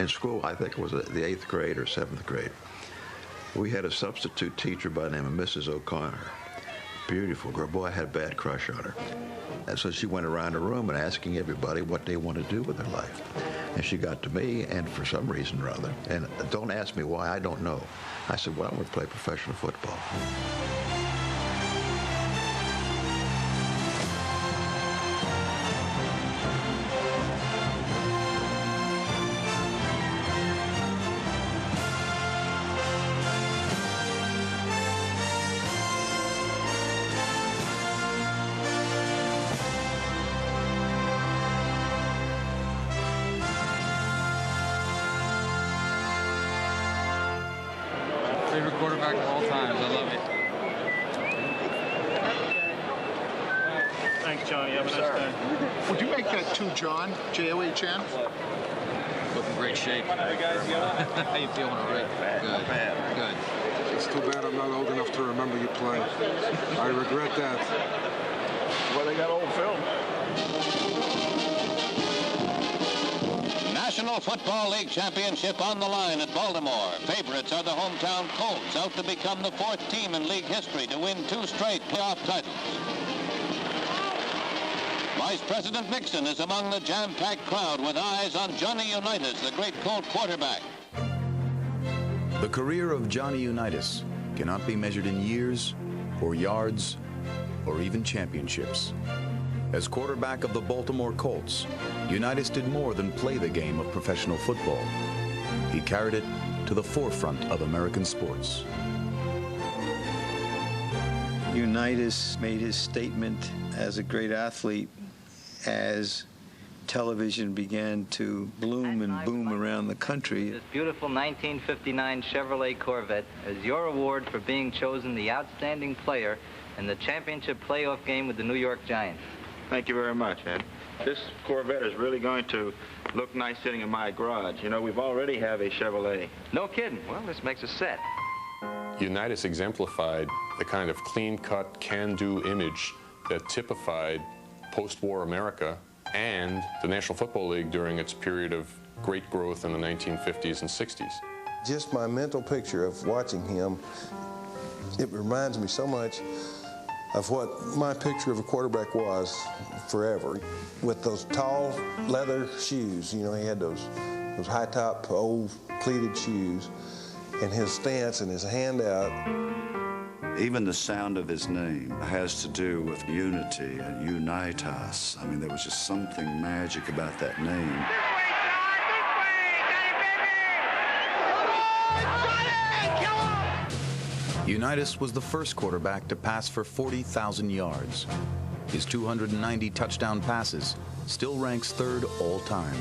in school, I think it was the 8th grade or 7th grade, we had a substitute teacher by the name of Mrs. O'Connor. Beautiful girl. Boy, I had a bad crush on her. And so she went around the room and asking everybody what they want to do with their life. And she got to me, and for some reason or other, and don't ask me why, I don't know. I said, well, I want to play professional football. Favorite quarterback of all times. I love it. Thanks, Johnny. Have a nice day. Would you make that to John, J-O-H-N? Look in great shape. How you feeling, Rick? Good. Good. It's too bad I'm not old enough to remember you playing. I regret that. Well, they got old film. National Football League Championship on the line at Baltimore. Favorites are the hometown Colts, out to become the 4th team in league history to win 2 straight playoff titles. Vice President Nixon is among the jam-packed crowd with eyes on Johnny Unitas, the great Colt quarterback. The career of Johnny Unitas cannot be measured in years or yards or even championships. As quarterback of the Baltimore Colts, Unitas did more than play the game of professional football. He carried it to the forefront of American sports. Unitas made his statement as a great athlete as television began to bloom and boom around the country. This beautiful 1959 Chevrolet Corvette is your award for being chosen the outstanding player in the championship playoff game with the New York Giants. Thank you very much, Ed. This Corvette is really going to look nice sitting in my garage. You know, we've already have a Chevrolet. No kidding. Well, this makes a set. Unitas exemplified the kind of clean-cut, can-do image that typified post-war America and the National Football League during its period of great growth in the 1950s and 60s. Just my mental picture of watching him, it reminds me so much of what my picture of a quarterback was forever. With those tall leather shoes, you know, he had those high-top, old pleated shoes, and his stance and his hand out. Even the sound of his name has to do with unity and unitas. I mean, there was just something magic about that name. Unitas was the first quarterback to pass for 40,000 yards. His 290 touchdown passes still ranks 3rd all time.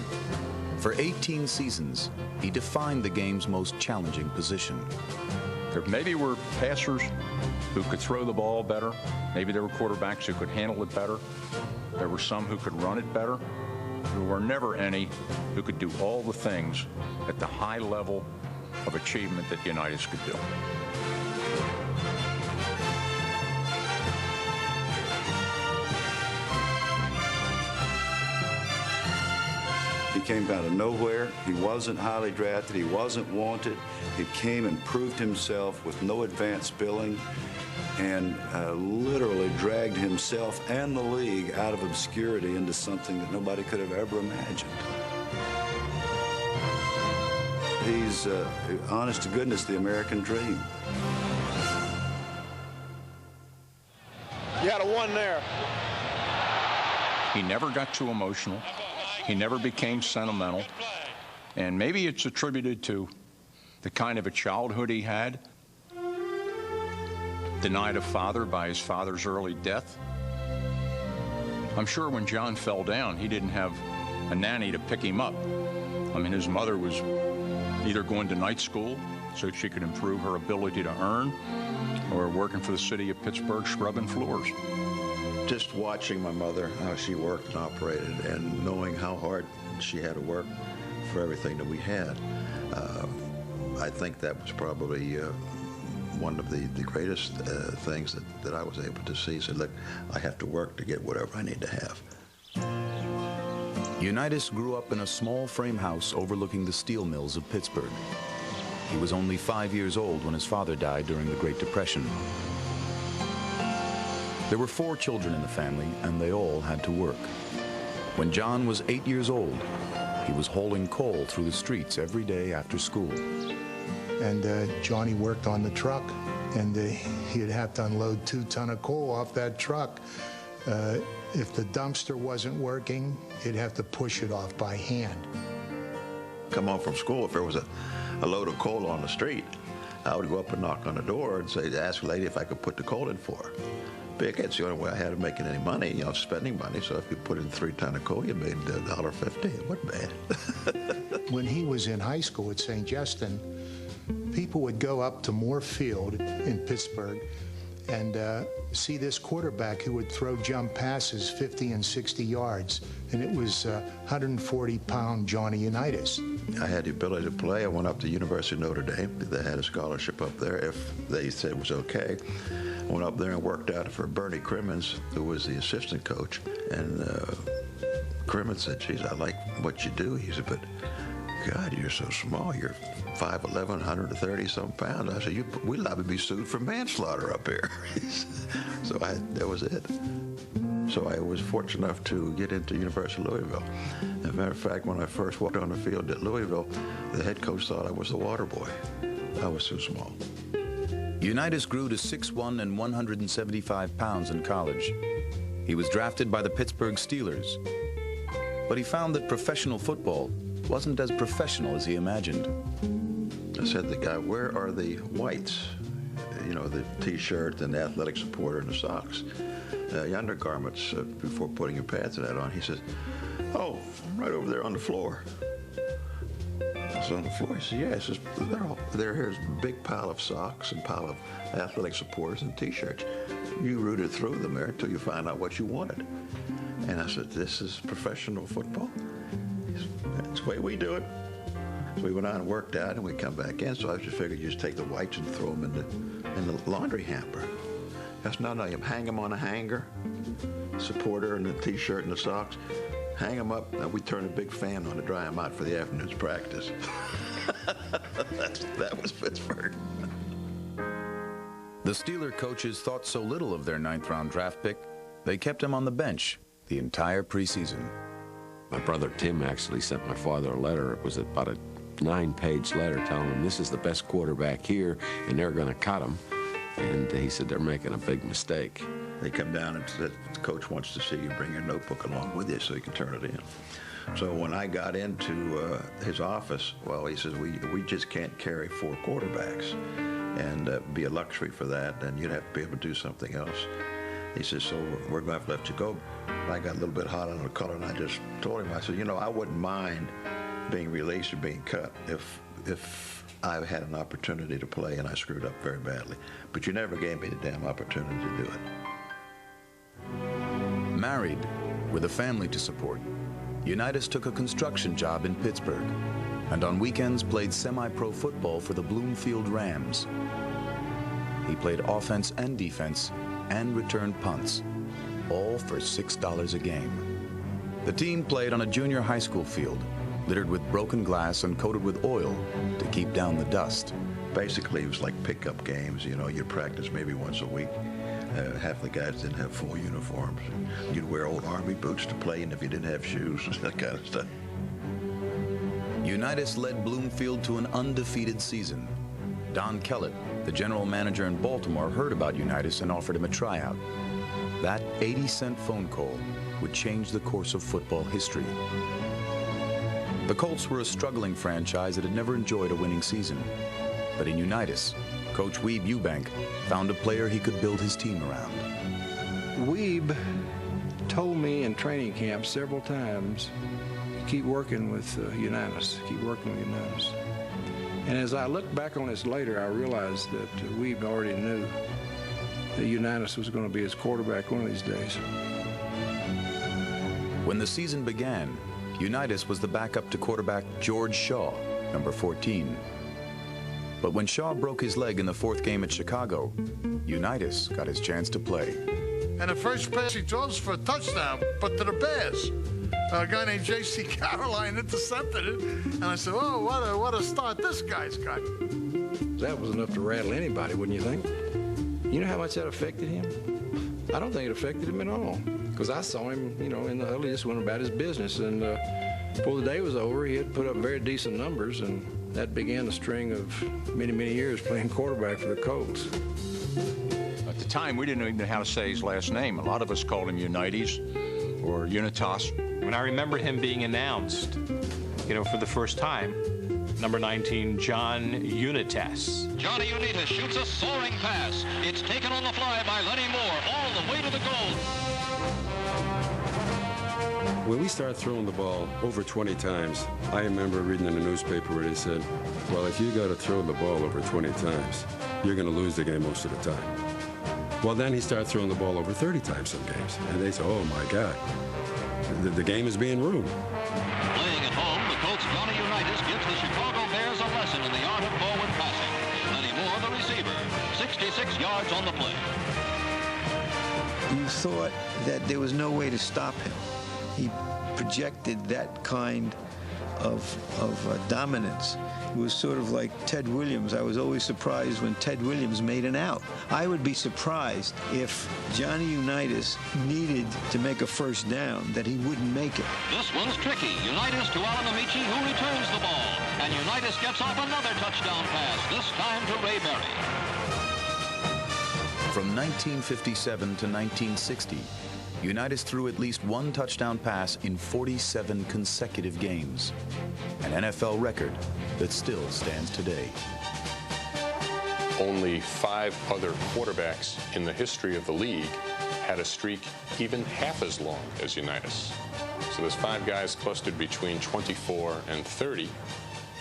For 18 seasons, he defined the game's most challenging position. There maybe were passers who could throw the ball better. Maybe there were quarterbacks who could handle it better. There were some who could run it better. There were never any who could do all the things at the high level of achievement that Unitas could do. He came out of nowhere. He wasn't highly drafted. He wasn't wanted. He came and proved himself with no advanced billing and literally dragged himself and the league out of obscurity into something that nobody could have ever imagined. He's, honest to goodness, the American dream. You had a 1 there. He never got too emotional. He never became sentimental. And maybe it's attributed to the kind of a childhood he had, denied a father by his father's early death. I'm sure when John fell down, he didn't have a nanny to pick him up. I mean, his mother was either going to night school so she could improve her ability to earn, or working for the city of Pittsburgh scrubbing floors. Just watching my mother, how she worked and operated, and knowing how hard she had to work for everything that we had, I think that was probably one of the greatest things that I was able to see. So look, I have to work to get whatever I need to have. Unitas grew up in a small frame house overlooking the steel mills of Pittsburgh. He was only 5 years old when his father died during the Great Depression. There were 4 children in the family, and they all had to work. When John was 8 years old, he was hauling coal through the streets every day after school. And Johnny worked on the truck, and he'd have to unload 2 tons of coal off that truck. If the dumpster wasn't working, he'd have to push it off by hand. Come home from school, if there was a load of coal on the street, I would go up and knock on the door and say, ask a lady if I could put the coal in for her. It's the only way I had of making any money, spending money. So if you put in 3 tons of coal, you made $1.50. It wasn't bad. When he was in high school at St. Justin, people would go up to Moore Field in Pittsburgh and see this quarterback who would throw jump passes 50 and 60 yards. And it was 140-pound Johnny Unitas. I had the ability to play. I went up to University of Notre Dame. They had a scholarship up there if they said it was okay. I went up there and worked out for Bernie Crimmins, who was the assistant coach. And Crimmins said, geez, I like what you do. He said, but God, you're so small. You're 5'11", 130-some pounds. I said, we'd liable to be sued for manslaughter up here. So that was it. So I was fortunate enough to get into University of Louisville. As a matter of fact, when I first walked on the field at Louisville, the head coach thought I was the water boy. I was too small. Unitas grew to 6'1" and 175 pounds in college. He was drafted by the Pittsburgh Steelers. But he found that professional football wasn't as professional as he imagined. I said to the guy, where are the whites? The T-shirt and the athletic supporter and the socks. The undergarments before putting your pads and that on. He says, oh, right over there on the floor. I said, on the floor? He said, yeah. He says, here's a big pile of socks and pile of athletic supporters and T-shirts. You rooted through them there until you find out what you wanted. And I said, this is professional football? That's the way we do it. So we went on and worked out, and we come back in. So I just figured you just take the whites and throw them in the laundry hamper. That's no, you hang them on a hanger, supporter and the T-shirt and the socks. Hang them up, and we turn a big fan on to dry them out for the afternoon's practice. That was Pittsburgh. The Steeler coaches thought so little of their 9th-round draft pick, they kept him on the bench the entire preseason. My brother Tim actually sent my father a letter. It was about a 9-page letter telling him this is the best quarterback here, and they're going to cut him. And he said they're making a big mistake. They come down and said, the coach wants to see you, bring your notebook along with you so you can turn it in. So when I got into his office, well, he says, we just can't carry 4 quarterbacks and be a luxury for that, and you'd have to be able to do something else. He says, so we're going to have to let you go. And I got a little bit hot on the color, and I just told him, I said, I wouldn't mind being released or being cut if I had an opportunity to play and I screwed up very badly. But you never gave me the damn opportunity to do it. Married, with a family to support, Unitas took a construction job in Pittsburgh, and on weekends played semi-pro football for the Bloomfield Rams. He played offense and defense and returned punts, all for $6 a game. The team played on a junior high school field, littered with broken glass and coated with oil to keep down the dust. Basically, it was like pickup games. You'd practice maybe once a week. Half the guys didn't have full uniforms. You'd wear old Army boots to play, and if you didn't have shoes, that kind of stuff. Unitas led Bloomfield to an undefeated season. Don Kellett, the general manager in Baltimore, heard about Unitas and offered him a tryout. That 80-cent phone call would change the course of football history. The Colts were a struggling franchise that had never enjoyed a winning season. But in Unitas, Coach Weeb Eubank found a player he could build his team around. Weeb told me in training camp several times, keep working with Unitas, keep working with Unitas. And as I look back on this later, I realized that Weeb already knew that Unitas was going to be his quarterback one of these days. When the season began, Unitas was the backup to quarterback George Shaw, number 14. But when Shaw broke his leg in the 4th game at Chicago, Unitas got his chance to play. And the first pass he throws for a touchdown, but to the Bears. a guy named J.C. Caroline intercepted it, and I said, oh, what a start this guy's got. That was enough to rattle anybody, wouldn't you think? You know how much that affected him? I don't think it affected him at all, because I saw him, you know, in the huddle, he just went about his business, and before the day was over, he had put up very decent numbers, and that began a string of many, many years playing quarterback for the Colts. At the time, we didn't even know how to say his last name. A lot of us called him Unitas or Unitas. When I remember him being announced, you know, for the first time, number 19, John Unitas. Johnny Unitas shoots a soaring pass. It's taken on the fly by Lenny Moore, all the way to the goal. When we started throwing the ball over 20 times, I remember reading in the newspaper where they said, well, if you got to throw the ball over 20 times, you're going to lose the game most of the time. Well, then he started throwing the ball over 30 times some games, and they said, oh, my God, the game is being ruined. Playing at home, the Colts' Johnny Unitas gives the Chicago Bears a lesson in the art of forward passing. Lenny Moore, the receiver, 66 yards on the play. You thought that there was no way to stop him. He projected that kind of dominance. It was sort of like Ted Williams. I was always surprised when Ted Williams made an out. I would be surprised if Johnny Unitas needed to make a first down, that he wouldn't make it. This one's tricky. Unitas to Alan Amici, who returns the ball. And Unitas gets off another touchdown pass, this time to Ray Berry. From 1957 to 1960, Unitas threw at least one touchdown pass in 47 consecutive games, an NFL record that still stands today. Only 5 other quarterbacks in the history of the league had a streak even half as long as Unitas. So there's 5 guys clustered between 24 and 30,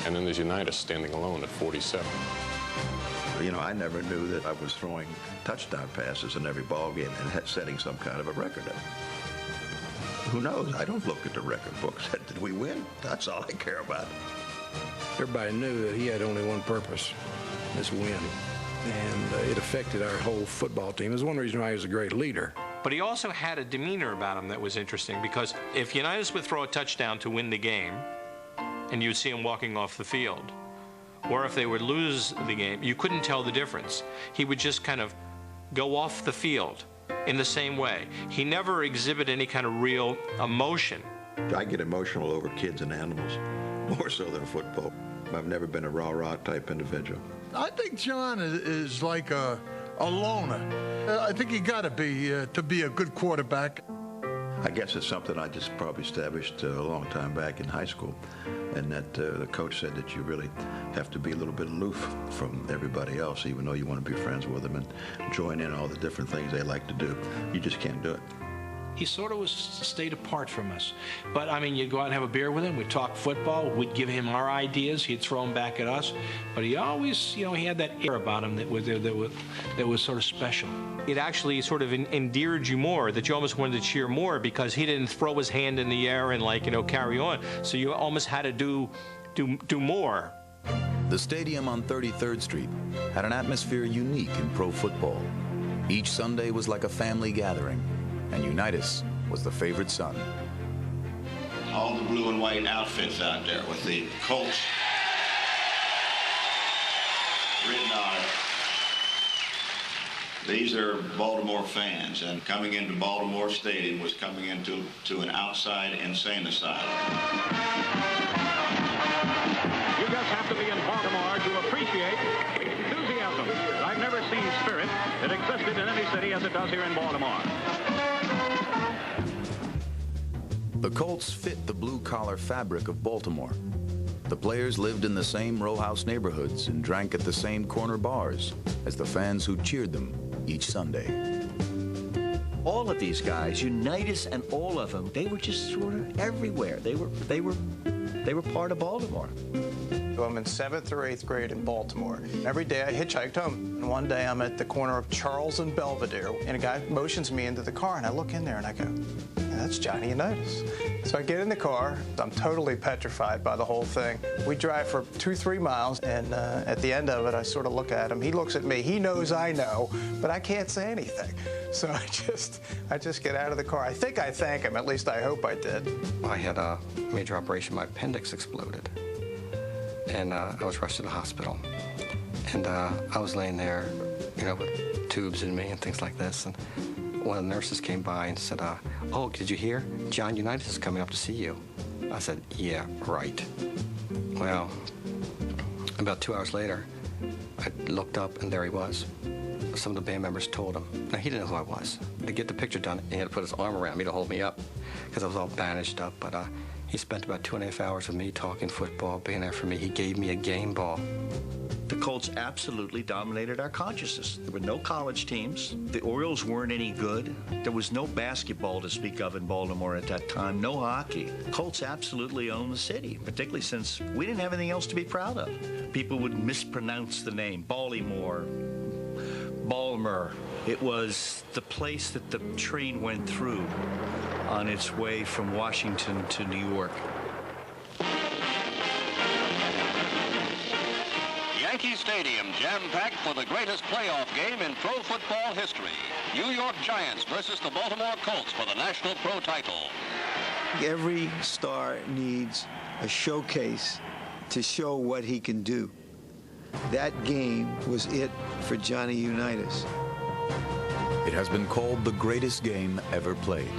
and then there's Unitas standing alone at 47. You know, I never knew that I was throwing touchdown passes in every ball game and setting some kind of a record. Who knows? I don't look at the record books. Did we win? That's all I care about. Everybody knew that he had only one purpose, this win. And it affected our whole football team. It was one reason why he was a great leader. But he also had a demeanor about him that was interesting, because if Unitas would throw a touchdown to win the game, and you'd see him walking off the field, or if they would lose the game, you couldn't tell the difference. He would just kind of go off the field in the same way. He never exhibited any kind of real emotion. I get emotional over kids and animals, more so than football. I've never been a rah-rah type individual. I think John is like a loner. I think you got to be a good quarterback. I guess it's something I just probably established a long time back in high school, and that the coach said that you really have to be a little bit aloof from everybody else, even though you want to be friends with them and join in all the different things they like to do. You just can't do it. He sort of stayed apart from us. But, I mean, you'd go out and have a beer with him. We'd talk football. We'd give him our ideas. He'd throw them back at us. But he always, you know, he had that air about him that was sort of special. It actually sort of endeared you more, that you almost wanted to cheer more, because he didn't throw his hand in the air and, like, you know, carry on. So you almost had to do more. The stadium on 33rd Street had an atmosphere unique in pro football. Each Sunday was like a family gathering, and Unitas was the favorite son. All the blue and white outfits out there with the Colts written on it. These are Baltimore fans, and coming into Baltimore Stadium was coming into an outside insane asylum. You just have to be in Baltimore to appreciate enthusiasm. I've never seen spirit that existed in any city as it does here in Baltimore. The Colts fit the blue-collar fabric of Baltimore. The players lived in the same row house neighborhoods and drank at the same corner bars as the fans who cheered them each Sunday. All of these guys, Unitas and all of them, they were just sort of everywhere. They were part of Baltimore. I'm in 7th or 8th grade in Baltimore. Every day I hitchhiked home. And one day I'm at the corner of Charles and Belvedere, and a guy motions me into the car, and I look in there and I go, that's Johnny Unitas. So I get in the car. I'm totally petrified by the whole thing. We drive for 2-3 miles, and at the end of it, I sort of look at him. He looks at me. He knows I know, but I can't say anything. So I just get out of the car. I think I thank him. At least I hope I did. I had a major operation. My appendix exploded, and I was rushed to the hospital. And I was laying there, you know, with tubes in me and things like this. And one of the nurses came by and said, oh, did you hear? John Unitas is coming up to see you. I said, yeah, right. Well, about 2 hours later, I looked up, and there he was. Some of the band members told him. Now, he didn't know who I was. To get the picture done, he had to put his arm around me to hold me up because I was all bandaged up. But he spent about 2.5 hours with me talking football, being there for me. He gave me a game ball. The Colts absolutely dominated our consciousness. There were no college teams. The Orioles weren't any good. There was no basketball to speak of in Baltimore at that time, no hockey. The Colts absolutely owned the city, particularly since we didn't have anything else to be proud of. People would mispronounce the name, Baltimore, Balmer. It was the place that the train went through on its way from Washington to New York. Yankee Stadium jam-packed for the greatest playoff game in pro football history. New York Giants versus the Baltimore Colts for the National Pro title. Every star needs a showcase to show what he can do. That game was it for Johnny Unitas. It has been called the greatest game ever played.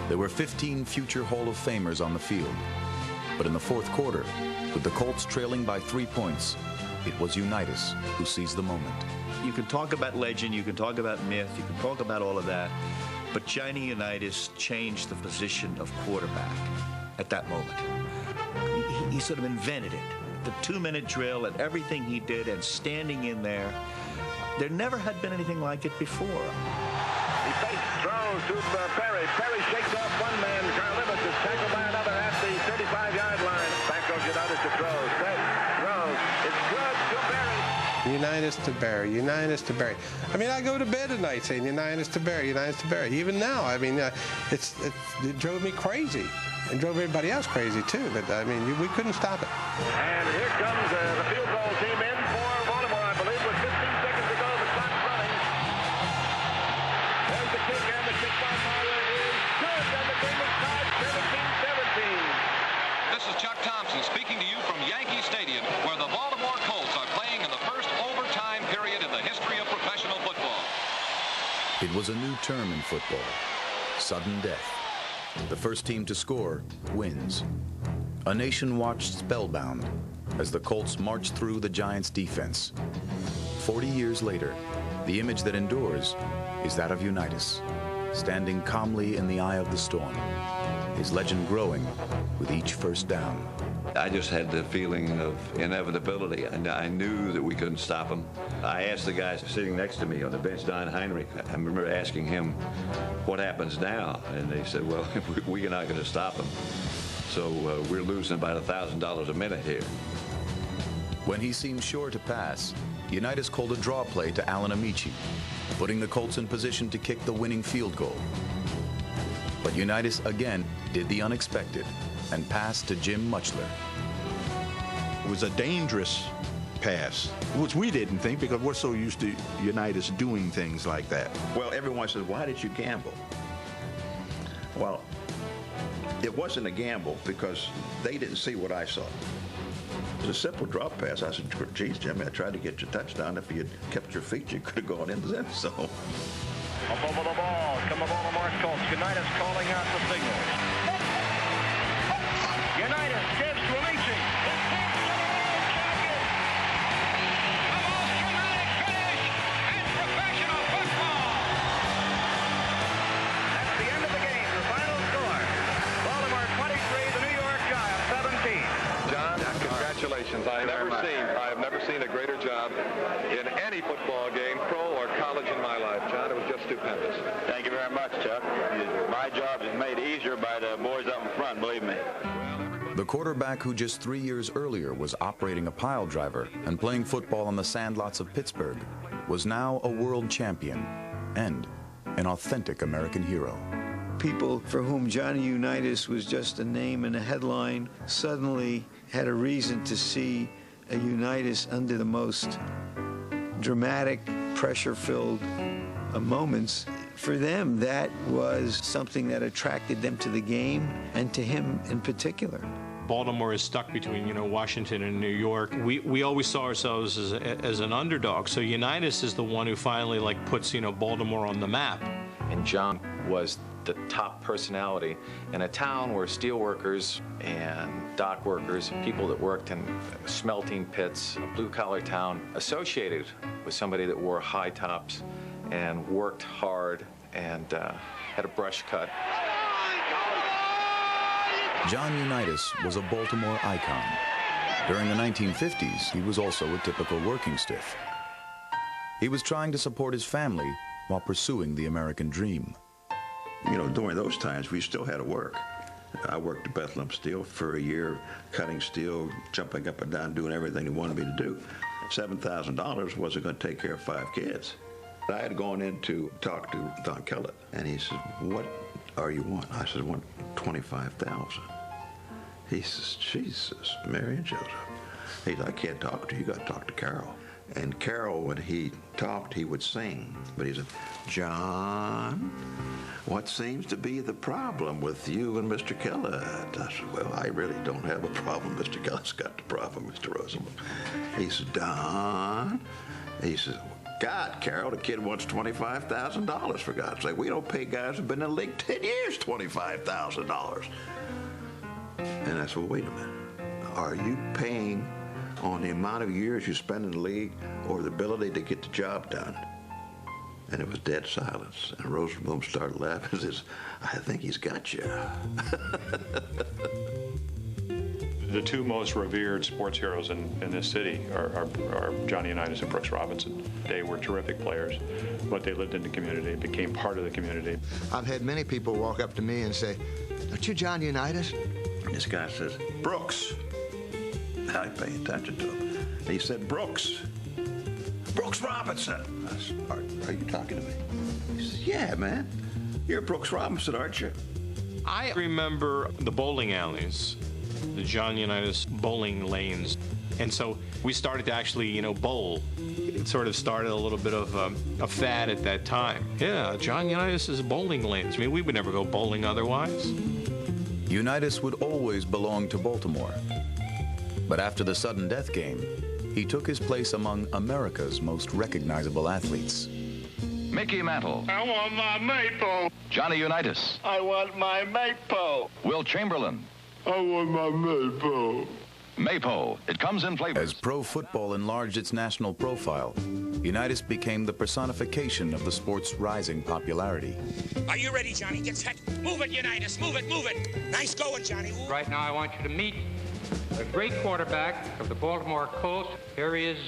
There were 15 future Hall of Famers on the field. But in the fourth quarter, with the Colts trailing by 3 points, it was Unitas who seized the moment. You can talk about legend, you can talk about myth, you can talk about all of that, but Johnny Unitas changed the position of quarterback at that moment. He sort of invented it. The 2-minute drill and everything he did and standing in there, there never had been anything like it before. He fakes, throws to Perry. Perry shakes off one man. Carl Evans is tackled by another at the 35-yard line. Back goes Unitas to throws. Throws. It's good to Barry. Unitas to Barry, Unitas to Barry. I mean, I go to bed at night saying Unitas to Barry, Unitas to Barry. Even now, I mean, it drove me crazy. And drove everybody else crazy, too. But, I mean, we couldn't stop it. And here comes the field goal team in for Baltimore, I believe, with 15 seconds to go. The clock's running. There's the kick, and the kick by Meyer is good. And the game is tied 17-17. This is Chuck Thompson speaking to you from Yankee Stadium, where the Baltimore Colts are playing in the first overtime period in the history of professional football. It was a new term in football, sudden death. The first team to score wins. A nation watched spellbound as the Colts marched through the Giants' defense. 40 years later, the image that endures is that of Unitas, standing calmly in the eye of the storm, his legend growing with each first down. I just had the feeling of inevitability, and I knew that we couldn't stop him. I asked the guy sitting next to me on the bench, Don Heinrich, I remember asking him, what happens now? And they said, well, we're not going to stop him. So we're losing about $1,000 a minute here. When he seemed sure to pass, Unitas called a draw play to Alan Amici, putting the Colts in position to kick the winning field goal. But Unitas again did the unexpected and passed to Jim Muchler. It was a dangerous pass, which we didn't think because we're so used to Unitas doing things like that. Well, everyone says, why did you gamble? Well, it wasn't a gamble because they didn't see what I saw. It was a simple drop pass. I said, geez, Jimmy, I tried to get your touchdown. If you had kept your feet, you could have gone in the end zone. Up over the ball, come the Baltimore Colts. Unitas calling out the signal. Unitas gives to Amici. That's the end of the game. The final score. Baltimore 23, the New York Giants 17. John, congratulations. I have never seen a greater job in any football game, pro or college, in my life. John, it was just stupendous. Thank you very much, Chuck. My job is made easier by the boys up in front, believe me. The quarterback who just 3 years earlier was operating a pile driver and playing football on the sandlots of Pittsburgh was now a world champion and an authentic American hero. People for whom Johnny Unitas was just a name and a headline suddenly had a reason to see a Unitas under the most dramatic, pressure-filled moments. For them, that was something that attracted them to the game and to him in particular. Baltimore is stuck between, Washington and New York. We always saw ourselves as an underdog. So Unitas is the one who finally puts, Baltimore on the map. And John was the top personality in a town where steel workers and dock workers, people that worked in smelting pits, a blue-collar town, associated with somebody that wore high tops and worked hard and had a brush cut. John Unitas was a Baltimore icon. During the 1950s, he was also a typical working stiff. He was trying to support his family while pursuing the American dream. During those times, we still had to work. I worked at Bethlehem Steel for a year, cutting steel, jumping up and down, doing everything he wanted me to do. $7,000 wasn't going to take care of 5 kids. I had gone in to talk to Don Kellett, and he said, "What are you want?" I said, "I want $25,000. He says, "Jesus, Mary and Joseph." He said, "I can't talk to you. You got to talk to Carol." And Carol, when he talked, he would sing. But he said, "John, what seems to be the problem with you and Mr. Kellett?" I said, "Well, I really don't have a problem. Mr. Kellett's got the problem, Mr. Rosenblum." He said, "Don," he said, "God, Carol, the kid wants $25,000, for God's sake. We don't pay guys who've been in the league 10 years $25,000. And I said, "Well, wait a minute. Are you paying on the amount of years you spend in the league or the ability to get the job done?" And it was dead silence. And Rosenblum started laughing and says, "I think he's got you." The two most revered sports heroes in this city are Johnny Unitas and Brooks Robinson. They were terrific players, but they lived in the community, became part of the community. I've had many people walk up to me and say, "Aren't you John Unitas?" And this guy says, "Brooks." I pay attention to him. He said, "Brooks. Brooks Robinson." I said, "Are you talking to me?" He says, "Yeah, man. You're Brooks Robinson, aren't you?" I remember the bowling alleys, the John Unitas bowling lanes. And so we started to actually, bowl. It sort of started a little bit of a fad at that time. Yeah, John Unitas' bowling lanes. I mean, we would never go bowling otherwise. Unitas would always belong to Baltimore. But after the sudden death game, he took his place among America's most recognizable athletes. Mickey Mantle. I want my maple. Johnny Unitas. I want my maple. Will Chamberlain. I want my maple. Mapo. It comes in flavors. As pro football enlarged its national profile, Unitas became the personification of the sport's rising popularity. Are you ready, Johnny? Get set. Move it, Unitas. Move it, move it. Nice going, Johnny. Ooh. Right now, I want you to meet the great quarterback of the Baltimore Colts. Here is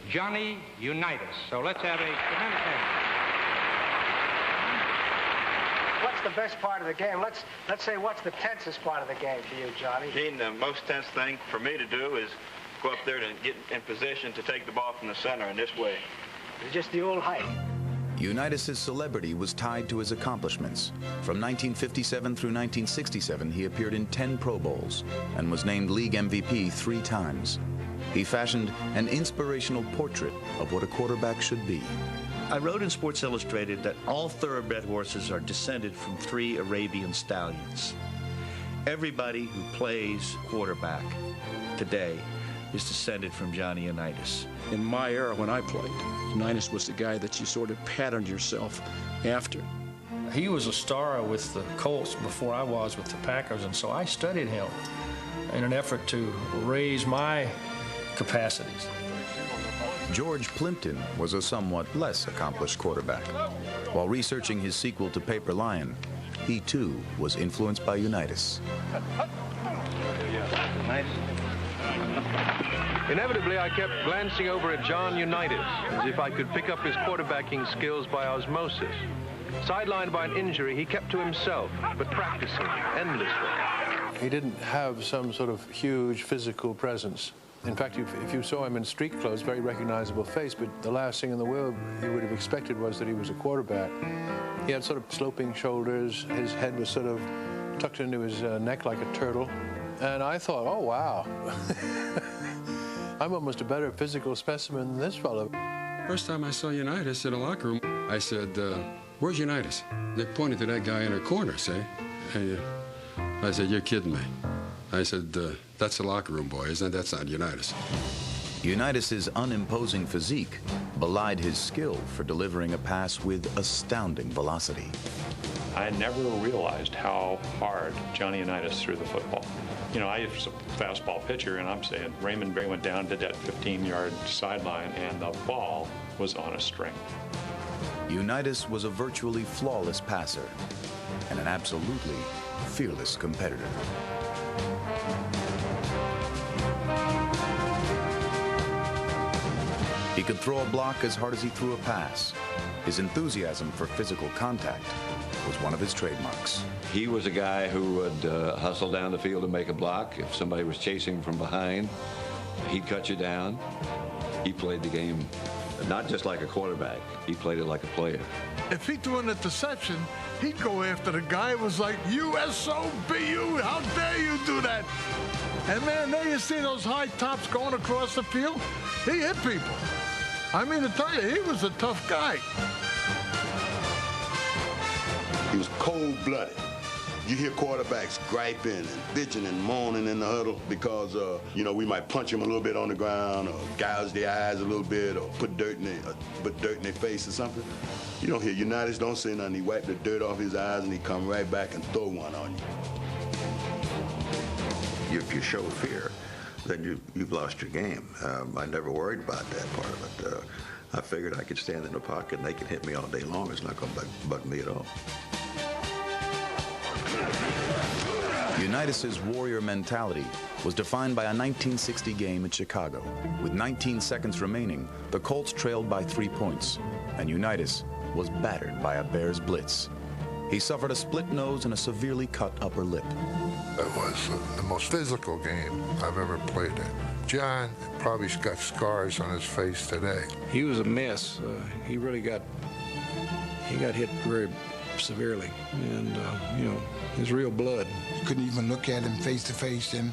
Johnny Unitas. So let's have a tremendous hand. What's the best part of the game? Let's say what's the tensest part of the game to you, Johnny? Gene, the most tense thing for me to do is go up there and get in position to take the ball from the center in this way. It's just the old height. Unitas' celebrity was tied to his accomplishments. From 1957 through 1967, he appeared in 10 Pro Bowls and was named League MVP 3 times. He fashioned an inspirational portrait of what a quarterback should be. I wrote in Sports Illustrated that all thoroughbred horses are descended from 3 Arabian stallions. Everybody who plays quarterback today is descended from Johnny Unitas. In my era when I played, Unitas was the guy that you sort of patterned yourself after. He was a star with the Colts before I was with the Packers, and so I studied him in an effort to raise my capacities. George Plimpton was a somewhat less accomplished quarterback. While researching his sequel to Paper Lion, he too was influenced by Unitas. Inevitably, I kept glancing over at John Unitas, as if I could pick up his quarterbacking skills by osmosis. Sidelined by an injury, he kept to himself, but practicing endlessly. He didn't have some sort of huge physical presence. In fact, if you saw him in street clothes, very recognizable face, but the last thing in the world you would have expected was that he was a quarterback. He had sort of sloping shoulders. His head was sort of tucked into his neck like a turtle. And I thought, oh, wow. I'm almost a better physical specimen than this fellow. First time I saw Unitas in a locker room, I said, where's Unitas? They pointed to that guy in her corner, say. And I said, you're kidding me. I said, that's the locker room boy, isn't it? That's not Unitas. Unitas's unimposing physique belied his skill for delivering a pass with astounding velocity. I never realized how hard Johnny Unitas threw the football. You know, I was a fastball pitcher, and I'm saying Raymond Berry went down to that 15-yard sideline, and the ball was on a string. Unitas was a virtually flawless passer and an absolutely fearless competitor. He could throw a block as hard as he threw a pass. His enthusiasm for physical contact was one of his trademarks. He was a guy who would hustle down the field and make a block. If somebody was chasing from behind, he'd cut you down. He played the game not just like a quarterback. He played it like a player. If he threw an interception, he'd go after the guy. It was like, U-S-O-B-U, how dare you do that? And man, there you see those high tops going across the field. He hit people. I mean, to tell you, he was a tough guy. He was cold-blooded. You hear quarterbacks griping and bitching and moaning in the huddle because, you know, we might punch him a little bit on the ground or gouge their eyes a little bit or put dirt in their face or something. You don't hear Unitas don't say nothing. He wipe the dirt off his eyes and he come right back and throw one on you. If you show fear, then you've lost your game. I never worried about that part of it. I figured I could stand in the pocket and they could hit me all day long. It's not going to bug me at all. Unitas's warrior mentality was defined by a 1960 game in Chicago. With 19 seconds remaining, the Colts trailed by 3 points, and Unitas was battered by a Bears blitz. He suffered a split nose and a severely cut upper lip. It was the most physical game I've ever played in. John probably got scars on his face today. He was a mess. He really got hit very severely, and you know, his real blood. You couldn't even look at him face to face, and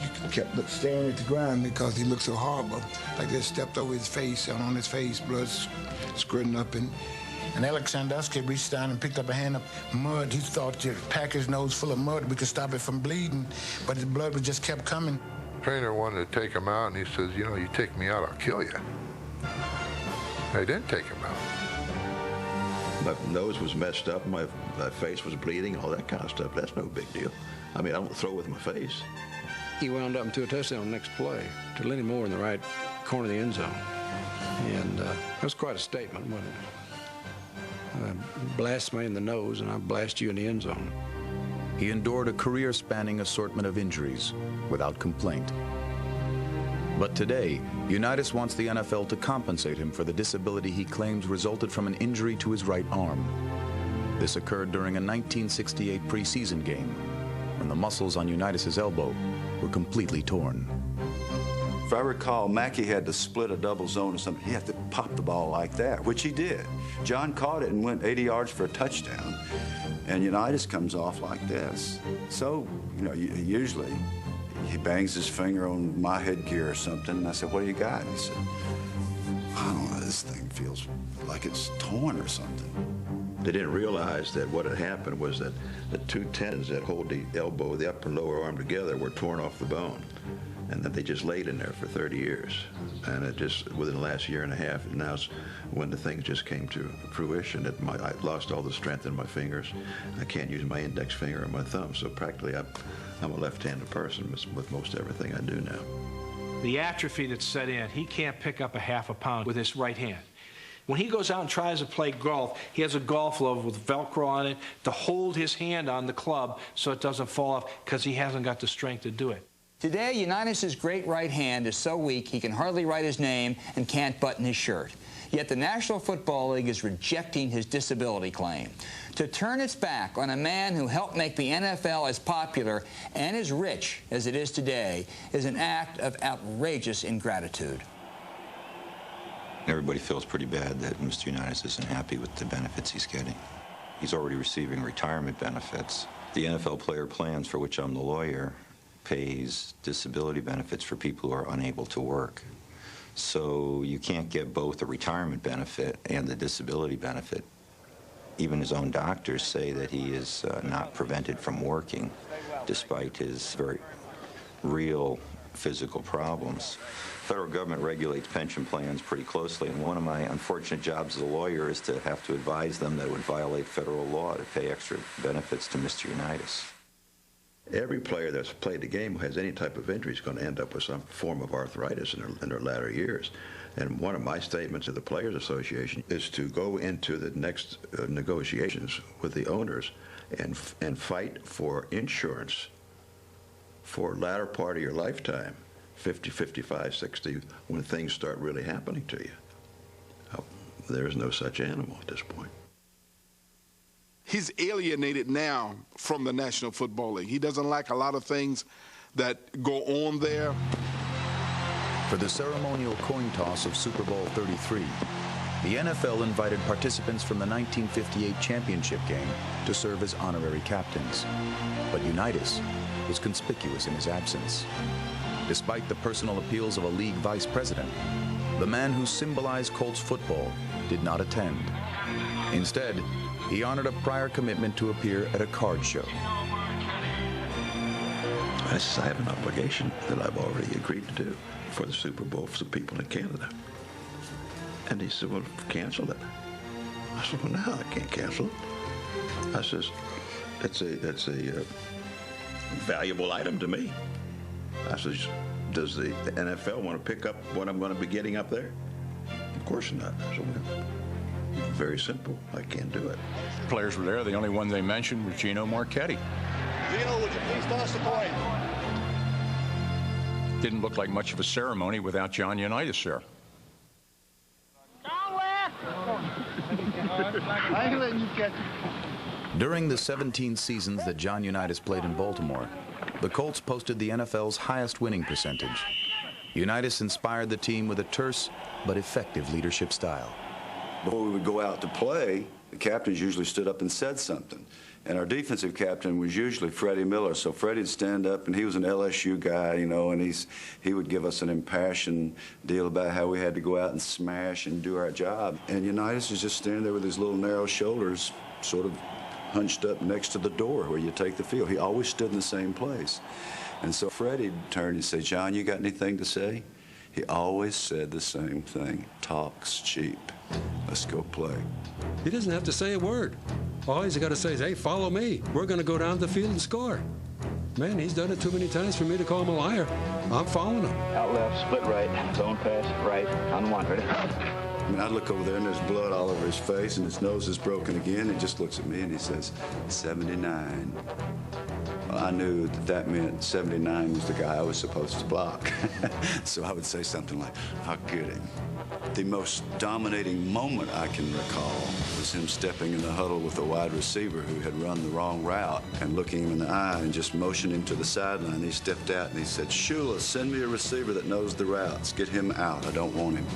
you kept staring at the ground because he looked so horrible. Like they stepped over his face, and on his face, blood squirting up, and Alex Sandusky reached down and picked up a hand of mud. He thought to pack his nose full of mud, we could stop it from bleeding, but his blood just kept coming. Trainer wanted to take him out, and he says, you know, you take me out, I'll kill you. They didn't take him out. My nose was messed up, my face was bleeding, all that kind of stuff. That's no big deal. I mean, I don't throw with my face. He wound up into a touchdown next play to Lenny Moore in the right corner of the end zone. And that was quite a statement, wasn't it? Blast me in the nose, and I blast you in the end zone. He endured a career-spanning assortment of injuries without complaint. But today, Unitas wants the NFL to compensate him for the disability he claims resulted from an injury to his right arm. This occurred during a 1968 preseason game, when the muscles on Unitas's elbow were completely torn. If I recall, Mackey had to split a double zone or something. He had to pop the ball like that, which he did. John caught it and went 80 yards for a touchdown, and Unitas comes off like this. So, you know, usually he bangs his finger on my headgear or something, and I said, what do you got? He said, I don't know, this thing feels like it's torn or something. They didn't realize that what had happened was that the two tendons that hold the elbow, the upper and lower arm together, were torn off the bone, and that they just laid in there for 30 years. And it just, within the last year and a half, and now's when the things just came to fruition, that I lost all the strength in my fingers. I can't use my index finger or my thumb, so practically I'm a left-handed person with most everything I do now. The atrophy that's set in, he can't pick up a half a pound with his right hand. When he goes out and tries to play golf, he has a golf glove with Velcro on it to hold his hand on the club so it doesn't fall off, because he hasn't got the strength to do it. Today, Unitas's great right hand is so weak he can hardly write his name and can't button his shirt. Yet the National Football League is rejecting his disability claim. To turn its back on a man who helped make the NFL as popular and as rich as it is today is an act of outrageous ingratitude. Everybody feels pretty bad that Mr. Unitas isn't happy with the benefits he's getting. He's already receiving retirement benefits. The NFL Player Plans, for which I'm the lawyer, pays disability benefits for people who are unable to work. So you can't get both the retirement benefit and the disability benefit. Even his own doctors say that he is not prevented from working, despite his very real physical problems. The federal government regulates pension plans pretty closely, and one of my unfortunate jobs as a lawyer is to have to advise them that it would violate federal law to pay extra benefits to Mr. Unitas. Every player that's played the game who has any type of injury is going to end up with some form of arthritis in their latter years. And one of my statements to the Players Association is to go into the next negotiations with the owners and fight for insurance for latter part of your lifetime, 50, 55, 60, when things start really happening to you. There is no such animal at this point. He's alienated now from the National Football League. He doesn't like a lot of things that go on there. For the ceremonial coin toss of Super Bowl 33, the NFL invited participants from the 1958 championship game to serve as honorary captains. But Unitas was conspicuous in his absence. Despite the personal appeals of a league vice president, the man who symbolized Colts football did not attend. Instead, he honored a prior commitment to appear at a card show. I said, I have an obligation that I've already agreed to do for the Super Bowl for the people in Canada. And he said, well, cancel it. I said, well, no, I can't cancel it. I says, it's a valuable item to me. I says, does the NFL want to pick up what I'm going to be getting up there? Of course not. I said, well, very simple. I can't do it. Players were there. The only one they mentioned was Gino Marchetti. Gino, would you please toss the coin? Didn't look like much of a ceremony without John Unitas there. During the 17 seasons that John Unitas played in Baltimore, the Colts posted the NFL's highest winning percentage. Unitas inspired the team with a terse but effective leadership style. Before we would go out to play, the captains usually stood up and said something. And our defensive captain was usually Freddie Miller. So Freddie'd stand up, and he was an LSU guy, you know, and he would give us an impassioned deal about how we had to go out and smash and do our job. And Unitas was just standing there with his little narrow shoulders sort of hunched up next to the door where you take the field. He always stood in the same place. And so Freddie turned and said, John, you got anything to say? He always said the same thing. Talk's cheap. Let's go play. He doesn't have to say a word. All he's got to say is, hey, follow me. We're going to go down the field and score. Man, he's done it too many times for me to call him a liar. I'm following him. Out left, split right, zone pass, right, unwanted. I mean, I look over there and there's blood all over his face and his nose is broken again. He just looks at me and he says, 79. Well, I knew that meant 79 was the guy I was supposed to block. So I would say something like, I'll get him. The most dominating moment I can recall was him stepping in the huddle with a wide receiver who had run the wrong route and looking him in the eye and just motioning him to the sideline. He stepped out and he said, Shula, send me a receiver that knows the routes. Get him out. I don't want him.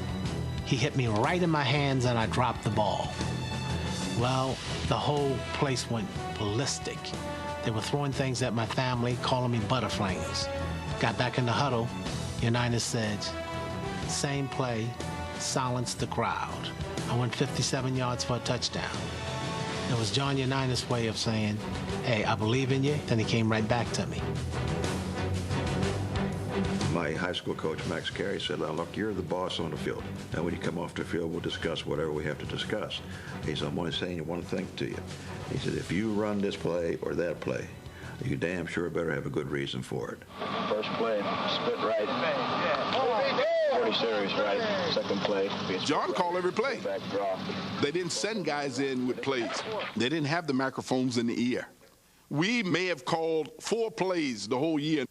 He hit me right in my hands and I dropped the ball. Well, the whole place went ballistic. They were throwing things at my family, calling me butterfingers. Got back in the huddle. Unitas said, same play, silence the crowd. I went 57 yards for a touchdown. It was John Unitas' way of saying, hey, I believe in you. Then he came right back to me. My high school coach, Max Carey, said, look, you're the boss on the field. Now, when you come off the field, we'll discuss whatever we have to discuss. He said, I'm only saying one thing to you. He said, if you run this play or that play, you damn sure better have a good reason for it. First play, split right. 40 series right. Second play. John called every play. Back draw. They didn't send guys in with plays. They didn't have the microphones in the ear. We may have called 4 plays the whole year.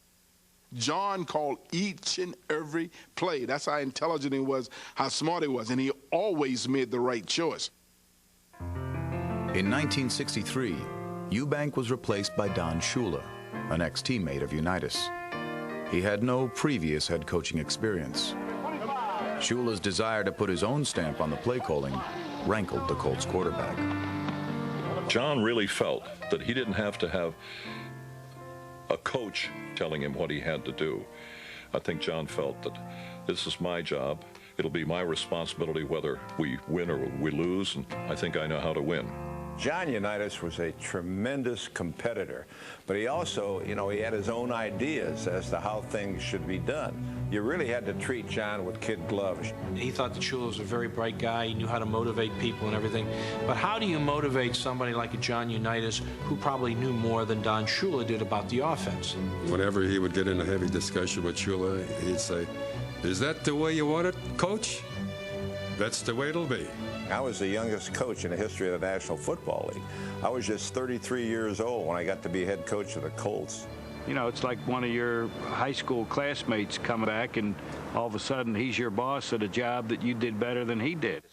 John called each and every play. That's how intelligent he was, how smart he was. And he always made the right choice. In 1963, Eubank was replaced by Don Shula, an ex-teammate of Unitas. He had no previous head coaching experience. Shula's desire to put his own stamp on the play calling rankled the Colts quarterback. John really felt that he didn't have to have a coach telling him what he had to do. I think John felt that this is my job. It'll be my responsibility whether we win or we lose, and I think I know how to win. John Unitas was a tremendous competitor, but he also, he had his own ideas as to how things should be done. You really had to treat John with kid gloves. He thought that Shula was a very bright guy. He knew how to motivate people and everything. But how do you motivate somebody like a John Unitas who probably knew more than Don Shula did about the offense? Whenever he would get in a heavy discussion with Shula, he'd say, "Is that the way you want it, Coach? That's the way it'll be." I was the youngest coach in the history of the National Football League. I was just 33 years old when I got to be head coach of the Colts. It's like one of your high school classmates coming back and all of a sudden he's your boss at a job that you did better than he did.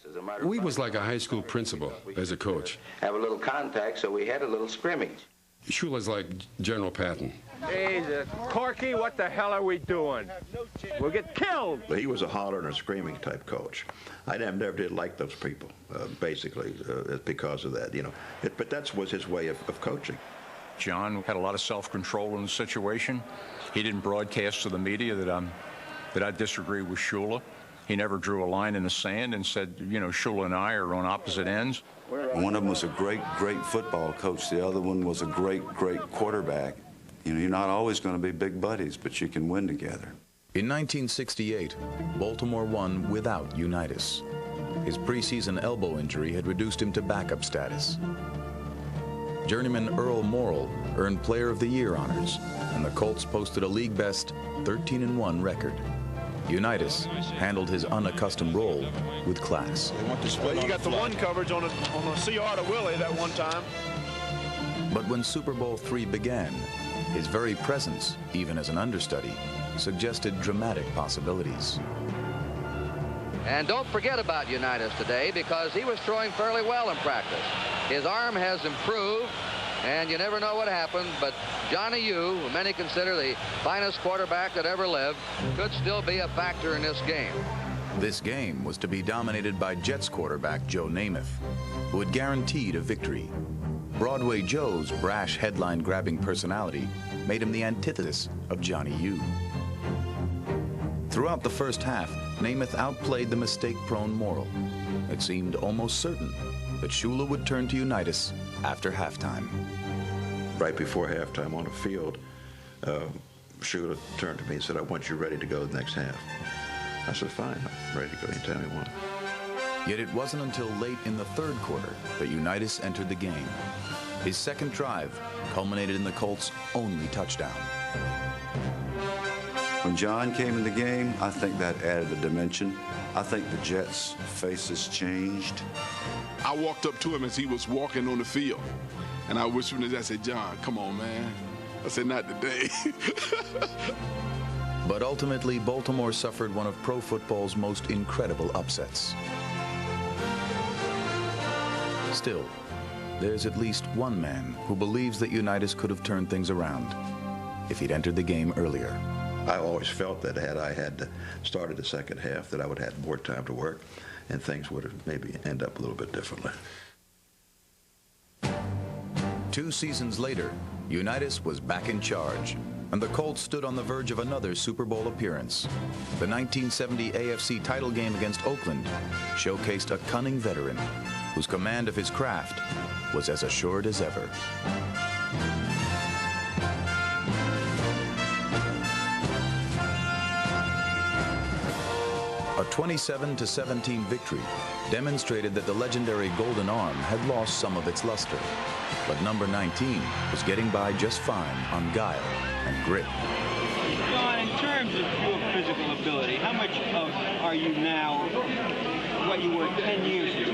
We was like a high school principal as a coach. Have a little contact, so we had a little scrimmage. Shula's like General Patton. Hey, Corky, what the hell are we doing? We'll get killed. But he was a hollering and screaming type coach. I never did like those people, basically, because of that, But that was his way of coaching. John had a lot of self-control in the situation. He didn't broadcast to the media that I disagree with Shula. He never drew a line in the sand and said, Shula and I are on opposite ends. One of them was a great football coach. The other one was a great quarterback. You're not always going to be big buddies, but you can win together. In 1968, Baltimore won without Unitas. His preseason elbow injury had reduced him to backup status. Journeyman Earl Morrall earned Player of the Year honors, and the Colts posted a league-best 13-1 record. Unitas handled his unaccustomed role with class. Well, you got the one coverage on a CR to Willie that one time. But when Super Bowl III began, his very presence, even as an understudy, suggested dramatic possibilities. And don't forget about Unitas today, because he was throwing fairly well in practice. His arm has improved, and you never know what happened, but Johnny U, who many consider the finest quarterback that ever lived, could still be a factor in this game. This game was to be dominated by Jets quarterback Joe Namath, who had guaranteed a victory. Broadway Joe's brash headline-grabbing personality made him the antithesis of Johnny U. Throughout the first half, Namath outplayed the mistake-prone Morrall. It seemed almost certain that Shula would turn to Unitas after halftime. Right before halftime on the field, Shula turned to me and said, "I want you ready to go the next half." I said, "Fine, I'm ready to go anytime you want." Yet it wasn't until late in the third quarter that Unitas entered the game. His second drive culminated in the Colts' only touchdown. When John came in the game, I think that added a dimension. I think the Jets' faces changed. I walked up to him as he was walking on the field, and I whispered to him, I said, "John, come on, man." I said, "Not today." But ultimately, Baltimore suffered one of pro football's most incredible upsets. Still, there's at least one man who believes that Unitas could have turned things around if he'd entered the game earlier. I always felt that had I had started the second half, that I would have had more time to work, and things would have maybe end up a little bit differently. 2 seasons later, Unitas was back in charge, and the Colts stood on the verge of another Super Bowl appearance. The 1970 AFC title game against Oakland showcased a cunning veteran whose command of his craft was as assured as ever. A 27-17 victory demonstrated that the legendary Golden Arm had lost some of its luster, but number 19 was getting by just fine on guile and grit. John, in terms of your physical ability, how much are you now what you were 10 years ago?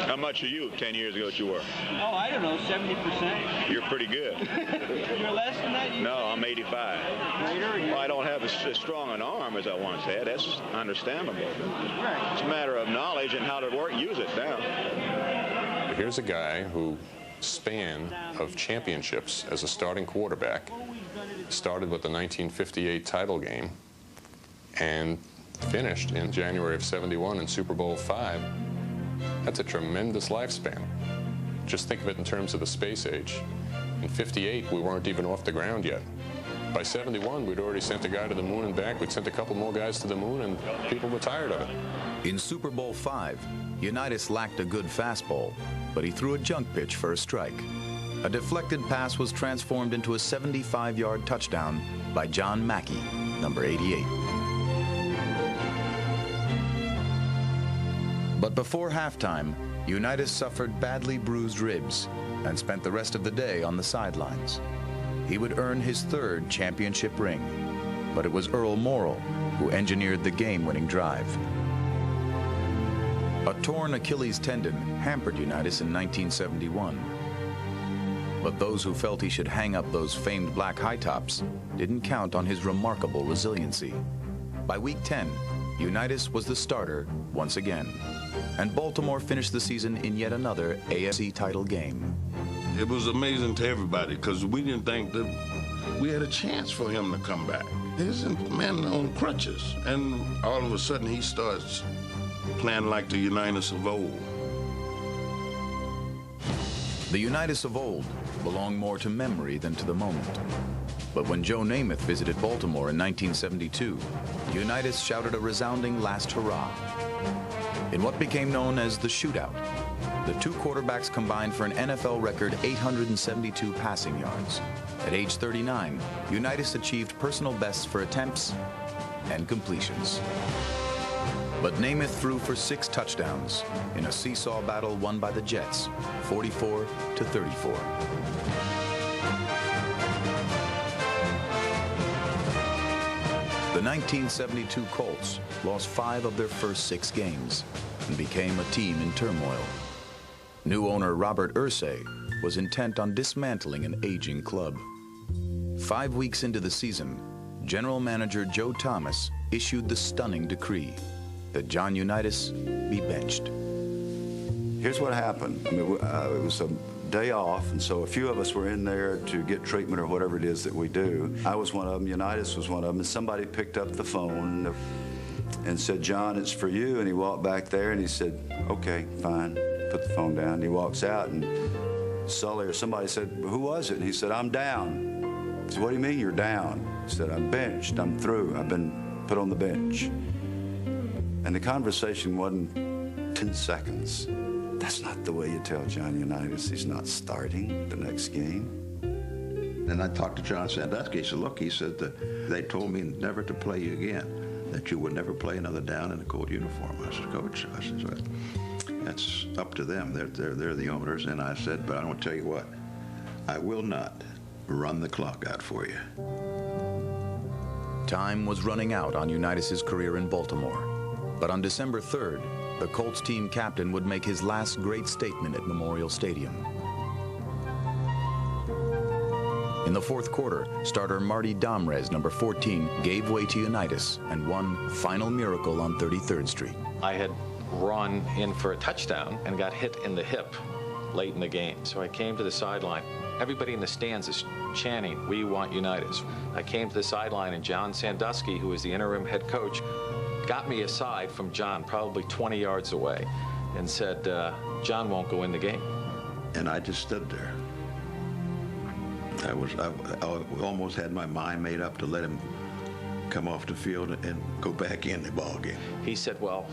How much are you 10 years ago that you were? Oh, I don't know, 70%. You're pretty good. You're less than that? No, I'm 85. Greater? Well, I don't have have as strong an arm as I once had. That's understandable. It's a matter of knowledge and how to use it now. Here's a guy who span of championships as a starting quarterback started with the 1958 title game and finished in January of '71 in Super Bowl V. That's a tremendous lifespan. Just think of it in terms of the space age. In '58, we weren't even off the ground yet. By '71, we'd already sent a guy to the moon and back. We'd sent a couple more guys to the moon, and people were tired of it. In Super Bowl V, Unitas lacked a good fastball, but he threw a junk pitch for a strike. A deflected pass was transformed into a 75-yard touchdown by John Mackey, number 88. But before halftime, Unitas suffered badly bruised ribs and spent the rest of the day on the sidelines. He would earn his third championship ring, but it was Earl Morrall who engineered the game-winning drive. A torn Achilles tendon hampered Unitas in 1971. But those who felt he should hang up those famed black high tops didn't count on his remarkable resiliency. By week 10, Unitas was the starter once again, and Baltimore finished the season in yet another AFC title game. It was amazing to everybody because we didn't think that we had a chance for him to come back. He's a man on crutches, and all of a sudden he starts playing like the Unitas of old. The Unitas of old belonged more to memory than to the moment. But when Joe Namath visited Baltimore in 1972, Unitas shouted a resounding last hurrah. In what became known as the shootout, the two quarterbacks combined for an NFL record 872 passing yards. At age 39, Unitas achieved personal bests for attempts and completions. But Namath threw for 6 touchdowns in a seesaw battle won by the Jets, 44-34. The 1972 Colts lost 5 of their first 6 games and became a team in turmoil. New owner Robert Irsay was intent on dismantling an aging club. 5 weeks into the season, General Manager Joe Thomas issued the stunning decree that John Unitas be benched. Here's what happened. I mean, it was a day off, and so a few of us were in there to get treatment or whatever it is that we do. I was one of them, Unitas was one of them, and somebody picked up the phone and said, "John, it's for you." And he walked back there and he said, "Okay, fine." Put the phone down. And he walks out, and Sully or somebody said, "Who was it?" And he said, "I'm down." I said, "What do you mean you're down?" He said, "I'm benched. I'm through. I've been put on the bench." And the conversation wasn't 10 seconds. That's not the way you tell John Unitas he's not starting the next game. And I talked to John Sandusky. He said, "Look," he said, "they told me never to play you again, that you would never play another down in a gold uniform." I said, "Coach," I said, "well, that's up to them. They're the owners." And I said, "But I want to tell you what, I will not run the clock out for you." Time was running out on Unitas' career in Baltimore. But on December 3rd, the Colts team captain would make his last great statement at Memorial Stadium. In the fourth quarter, starter Marty Domrez, number 14, gave way to Unitas and won final miracle on 33rd Street. I had run in for a touchdown and got hit in the hip late in the game. So I came to the sideline. Everybody in the stands is chanting, "We want Unitas." I came to the sideline, and John Sandusky, who was the interim head coach, got me aside from John, probably 20 yards away, and said, "John won't go in the game." And I just stood there. I almost had my mind made up to let him come off the field and go back in the ball game. He said, "Well,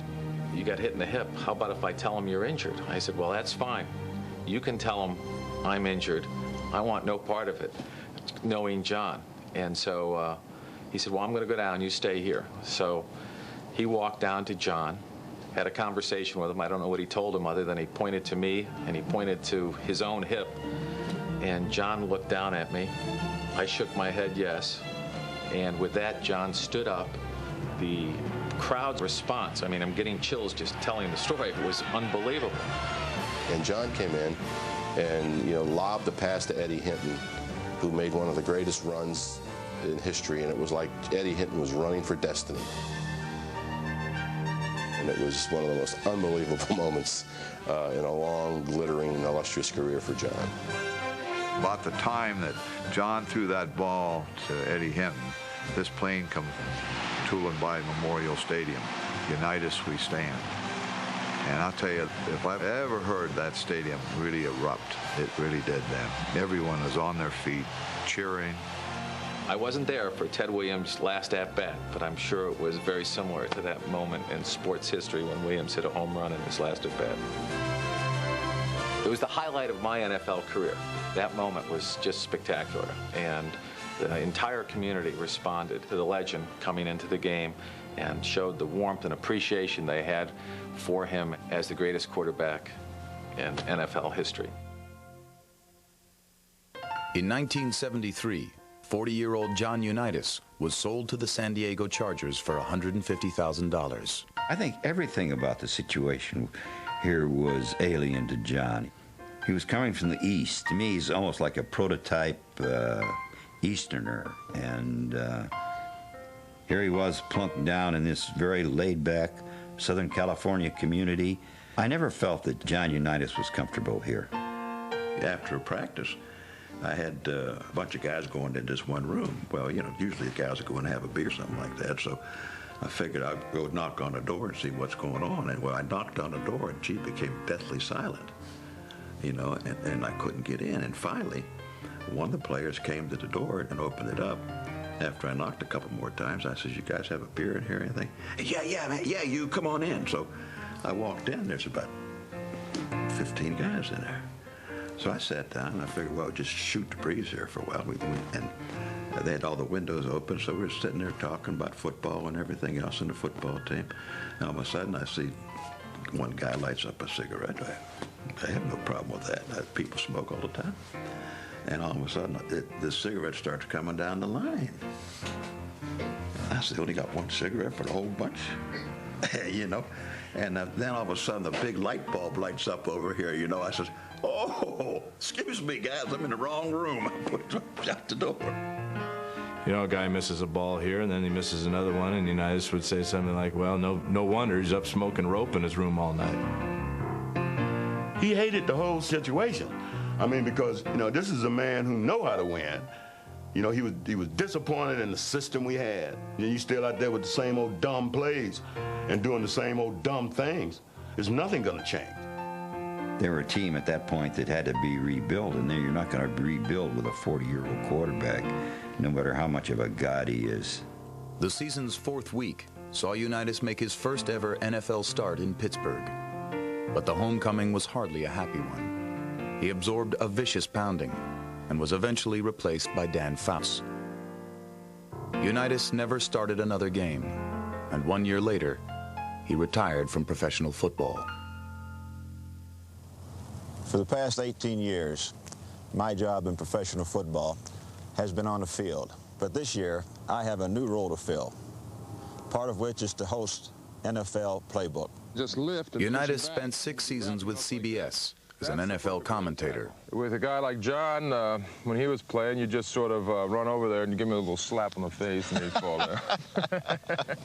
you got hit in the hip. How about if I tell him you're injured?" I said, "Well, that's fine. You can tell him I'm injured. I want no part of it," knowing John. And so he said, "Well, I'm going to go down. You stay here." So he walked down to John, had a conversation with him. I don't know what he told him other than he pointed to me and he pointed to his own hip. And John looked down at me. I shook my head yes. And with that, John stood up. The crowd's response, I mean, I'm getting chills just telling the story. It was unbelievable. And John came in and, lobbed the pass to Eddie Hinton, who made one of the greatest runs in history, and it was like Eddie Hinton was running for destiny. And it was one of the most unbelievable moments in a long, glittering, illustrious career for John. About the time that John threw that ball to Eddie Hinton, this plane comes tooling by Memorial Stadium. Unitas we stand. And I'll tell you, if I've ever heard that stadium really erupt, it really did then. Everyone was on their feet, cheering. I wasn't there for Ted Williams' last at-bat, but I'm sure it was very similar to that moment in sports history when Williams hit a home run in his last at-bat. It was the highlight of my NFL career. That moment was just spectacular, and the entire community responded to the legend coming into the game and showed the warmth and appreciation they had for him as the greatest quarterback in NFL history. In 1973, 40-year-old John Unitas was sold to the San Diego Chargers for $150,000. I think everything about the situation here was alien to John. He was coming from the East. To me, he's almost like a prototype Easterner. And here he was plunked down in this very laid-back Southern California community. I never felt that John Unitas was comfortable here. After practice, I had a bunch of guys going into this one room. Well, you know, usually the guys are going to have a beer or something like that, so I figured I'd go knock on the door and see what's going on. And well, I knocked on the door, and she became deathly silent, you know, and I couldn't get in. And finally, one of the players came to the door and opened it up. After I knocked a couple more times, I said, "You guys have a beer in here or anything?" "Yeah, man, yeah, you come on in." So I walked in. There's about 15 guys in there. So I sat down, and I figured, well, just shoot the breeze here for a while. And they had all the windows open, so we were sitting there talking about football and everything else in the football team. And all of a sudden, I see one guy lights up a cigarette. I have no problem with that. People smoke all the time. And all of a sudden, the cigarette starts coming down the line. I said, only got one cigarette for the whole bunch? You know? And then all of a sudden, the big light bulb lights up over here, you know. I said, "Oh, excuse me, guys, I'm in the wrong room." I put it out the door. You know, a guy misses a ball here, and then he misses another one, and Unitas would say something like, "Well, no wonder he's up smoking rope in his room all night." He hated the whole situation. I mean, because, you know, this is a man who know how to win. You know, he was disappointed in the system we had. And you still out there with the same old dumb plays and doing the same old dumb things. There's nothing going to change. They were a team at that point that had to be rebuilt, and then you're not going to rebuild with a 40-year-old quarterback, no matter how much of a god he is. The season's fourth week saw Unitas make his first ever NFL start in Pittsburgh. But the homecoming was hardly a happy one. He absorbed a vicious pounding and was eventually replaced by Dan Faust. Unitas never started another game, and 1 year later, he retired from professional football. For the past 18 years, my job in professional football has been on the field. But this year, I have a new role to fill, part of which is to host NFL Playbook. Unitas spent 6 seasons with CBS as an NFL commentator. With a guy like John, when he was playing, you just sort of run over there and give him a little slap on the face and he'd fall there.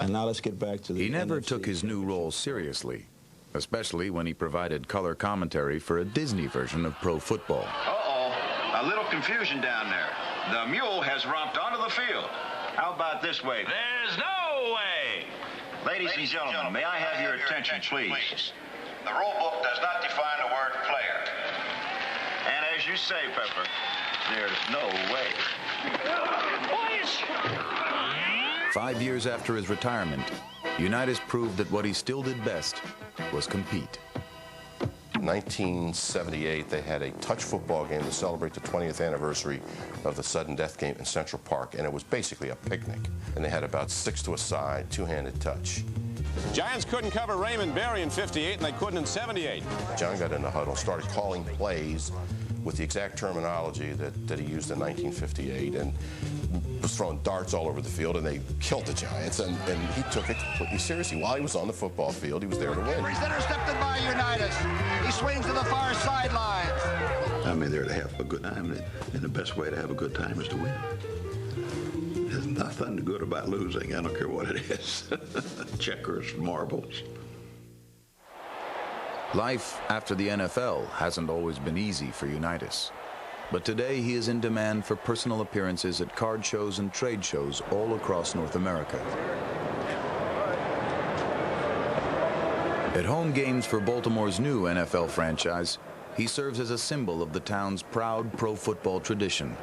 And now let's get back to the He never took his new role seriously, especially when he provided color commentary for a Disney version of pro football. Uh-oh, a little confusion down there. The mule has romped onto the field. How about this way? There's no way! Ladies and gentlemen, may I have your attention, please? The rule book does not define the word player. And as you say, Pepper, there's no way. 5 years after his retirement, Unitas proved that what he still did best was compete. In 1978, they had a touch football game to celebrate the 20th anniversary of the sudden death game in Central Park, and it was basically a picnic. And they had about 6 to a side, two-handed touch. Giants couldn't cover Raymond Berry in 58, and they couldn't in 78. John got in the huddle, started calling plays with the exact terminology that he used in 1958, and was throwing darts all over the field, and they killed the Giants, and he took it completely seriously. While he was on the football field, he was there to win. He's intercepted by Unitas. He swings to the far sideline. I mean, they're to have a good time, and the best way to have a good time is to win. nothing good about losing. I don't care what it is. Checkers, marbles. Life after the NFL hasn't always been easy for Unitas. But today he is in demand for personal appearances at card shows and trade shows all across North America. At home games for Baltimore's new NFL franchise, he serves as a symbol of the town's proud pro football tradition.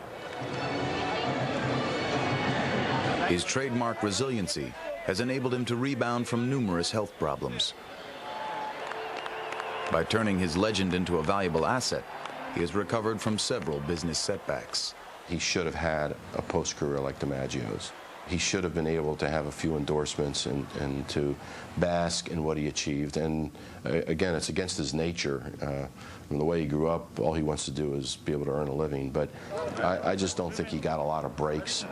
His trademark resiliency has enabled him to rebound from numerous health problems. By turning his legend into a valuable asset, he has recovered from several business setbacks. He should have had a post-career like DiMaggio's. He should have been able to have a few endorsements and to bask in what he achieved. And again, it's against his nature. From the way he grew up, all he wants to do is be able to earn a living. But I just don't think he got a lot of breaks.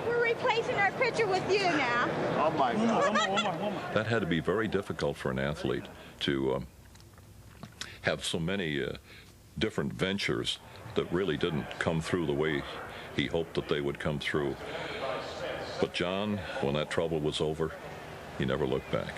We're replacing our pitcher with you now. Oh, my God. That had to be very difficult for an athlete to have so many different ventures that really didn't come through the way he hoped that they would come through. But John, when that trouble was over, he never looked back.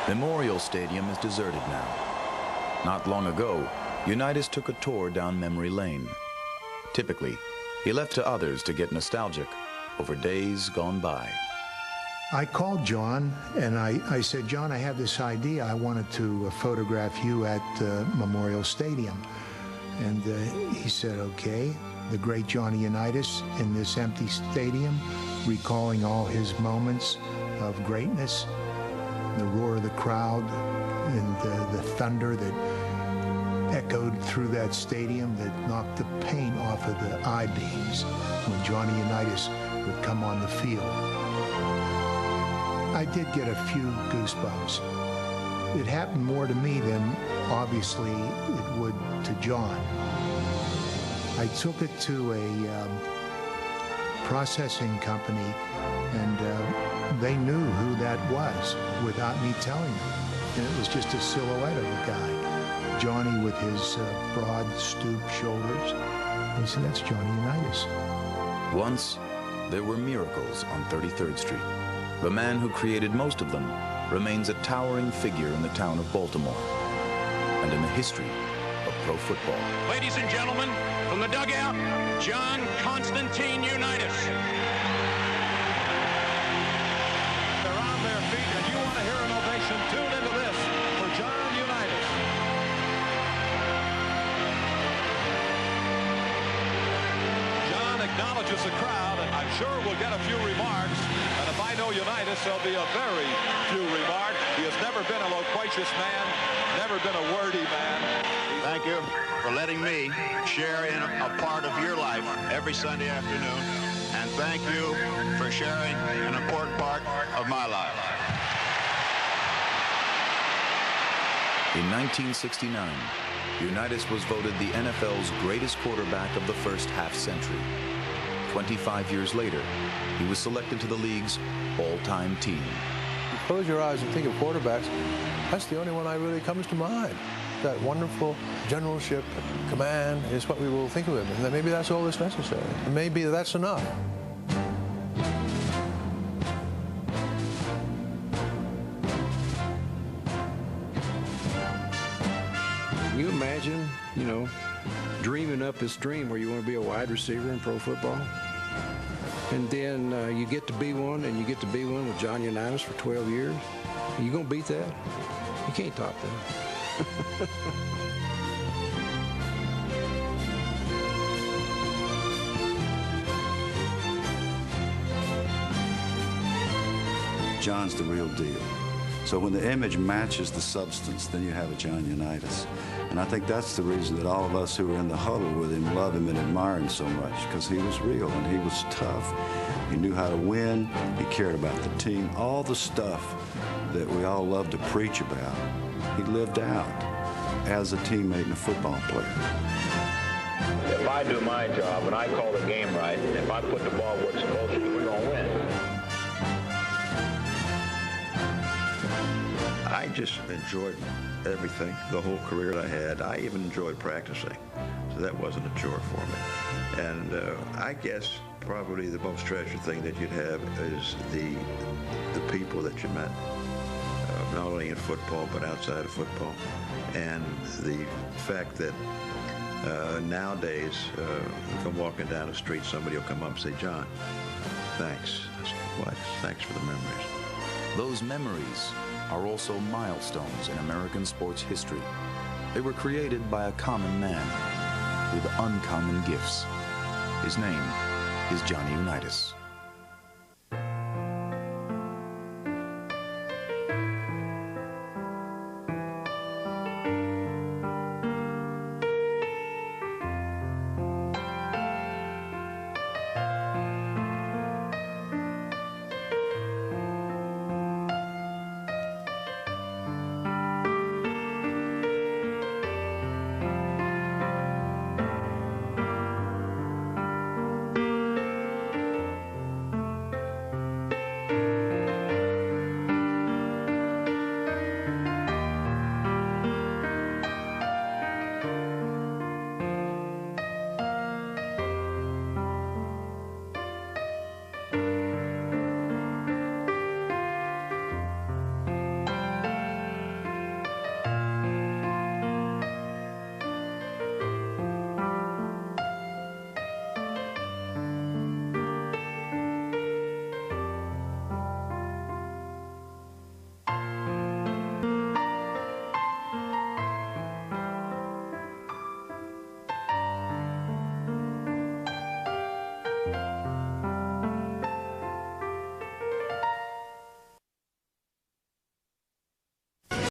Memorial Stadium is deserted now. Not long ago, Unitas took a tour down memory lane. Typically, he left to others to get nostalgic over days gone by. I called John and I said, John, I have this idea. I wanted to photograph you at Memorial Stadium. And he said, okay. The great Johnny Unitas in this empty stadium, recalling all his moments of greatness, the roar of the crowd and the thunder that echoed through that stadium that knocked the paint off of the eye beams when Johnny Unitas would come on the field. I did get a few goosebumps. It happened more to me than obviously it would to John. I took it to a processing company and they knew who that was without me telling them. And it was just a silhouette of a guy. Johnny with his broad, stooped shoulders. They said, that's Johnny Unitas. Once, there were miracles on 33rd Street. The man who created most of them remains a towering figure in the town of Baltimore and in the history of pro football. Ladies and gentlemen, from the dugout, John Constantine Unitas. They're on their feet, and you want to hear an ovation. Tune into this for John Unitas. John acknowledges the crowd, and I'm sure we'll get a few remarks. And if I know Unitas, there'll be a very few remarks. He has never been a loquacious man, never been a wordy man. Thank you for letting me share in a part of your life every Sunday afternoon. And thank you for sharing an important part of my life. In 1969, Unitas was voted the NFL's greatest quarterback of the first half-century. 25 years later, he was selected to the league's all-time team. You close your eyes and think of quarterbacks, that's the only one that really comes to mind. That wonderful generalship, command is what we will think of him. And maybe that's all that's necessary. Maybe that's enough. Can you imagine, dreaming up this dream where you want to be a wide receiver in pro football? And then you get to be one, and you get to be one with John Unitas for 12 years. Are you going to beat that? You can't top that. John's the real deal. So when the image matches the substance, then you have a John Unitas. And I think that's the reason that all of us who were in the huddle with him love him and admire him so much, because he was real and he was tough. He knew how to win. He cared about the team. All the stuff that we all love to preach about, he lived out as a teammate and a football player. If I do my job and I call the game right, if I put the ball where it's supposed to be, we're going to win. I just enjoyed everything, the whole career that I had. I even enjoyed practicing, so that wasn't a chore for me. And I guess probably the most treasured thing that you'd have is the people that you met, not only in football but outside of football, and the fact that nowadays, if I'm walking down the street, somebody will come up and say, "John, thanks." I say, "What?" "Thanks for the memories." Those memories are also milestones in American sports history. They were created by a common man with uncommon gifts. His name is Johnny Unitas.